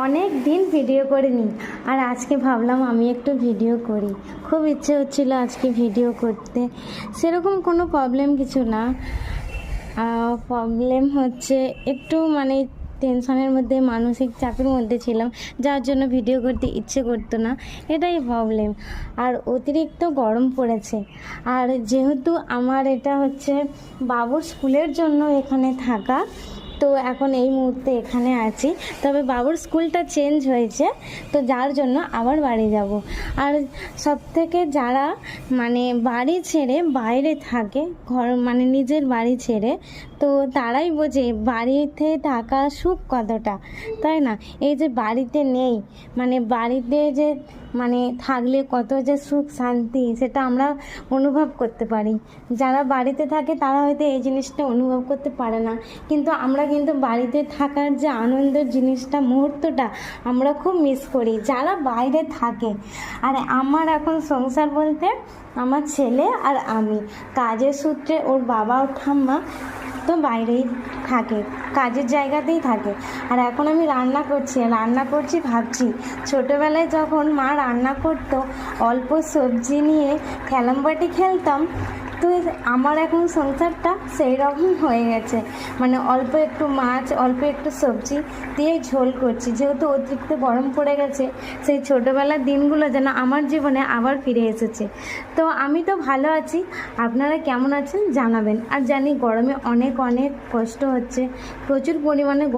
অনেক দিন ভিডিও করিনি, আর আজকে ভাবলাম আমি একটু ভিডিও করি। খুব ইচ্ছে হচ্ছিল আজকে ভিডিও করতে। সেরকম কোনো প্রবলেম কিছু না, প্রবলেম হচ্ছে একটু টেনশনের মধ্যে, মানসিক চাপের মধ্যে ছিলাম, যার জন্য ভিডিও করতে ইচ্ছে করতো না, এটাই প্রবলেম। আর অতিরিক্ত গরম পড়েছে, আর যেহেতু আমার এটা হচ্ছে বাবুর স্কুলের জন্য এখানে থাকা, তো এখন এই মুহূর্তে এখানে আছি। তবে বাবুর স্কুলটা চেঞ্জ হয়েছে, তো যার জন্য আবার বাড়ি যাব। আর সবথেকে যারা বাড়ি ছেড়ে বাইরে থাকে, ঘর নিজের বাড়ি ছেড়ে, তো তারাই বোঝে বাড়িতে থাকা সুখ কতটা, তাই না? এই যে বাড়িতে নেই, বাড়িতে যে থাকলে কত যে সুখ শান্তি, সেটা আমরা অনুভব করতে পারি। যারা বাড়িতে থাকে তারা হয়তো এই জিনিসটা অনুভব করতে পারে না, কিন্তু আমরা বাড়িতে থাকার যে আনন্দের জিনিসটা, মুহূর্তটা আমরা খুব মিস করি যারা বাইরে থাকে। আর আমার এখন সংসার বলতে আমার ছেলে আর আমি, কাজের সূত্রে ওর বাবা ও ঠাম্মা তো বাইরেই থাকে, কাজের জায়গাতেই থাকে। আর এখন আমি রান্না করছি ভাবছি, ছোটোবেলায় যখন মা রান্না করতো, অল্প সবজি নিয়ে খেলামবাটি খেলতাম, তো আমার এখন সংসারটা সেই রকম হয়ে গেছে। অল্প একটু মাছ, অল্প একটু সবজি দিয়ে ঝোল করছি, যেহেতু অতিরিক্ত গরম পড়ে গেছে। সেই ছোটোবেলার দিনগুলো যেন আমার জীবনে আবার ফিরে এসেছে। তো আমি তো ভালো আছি, আপনারা কেমন আছেন জানাবেন। আর জানি গরমে অনেক কষ্ট হচ্ছে, প্রচুর পরিমাণে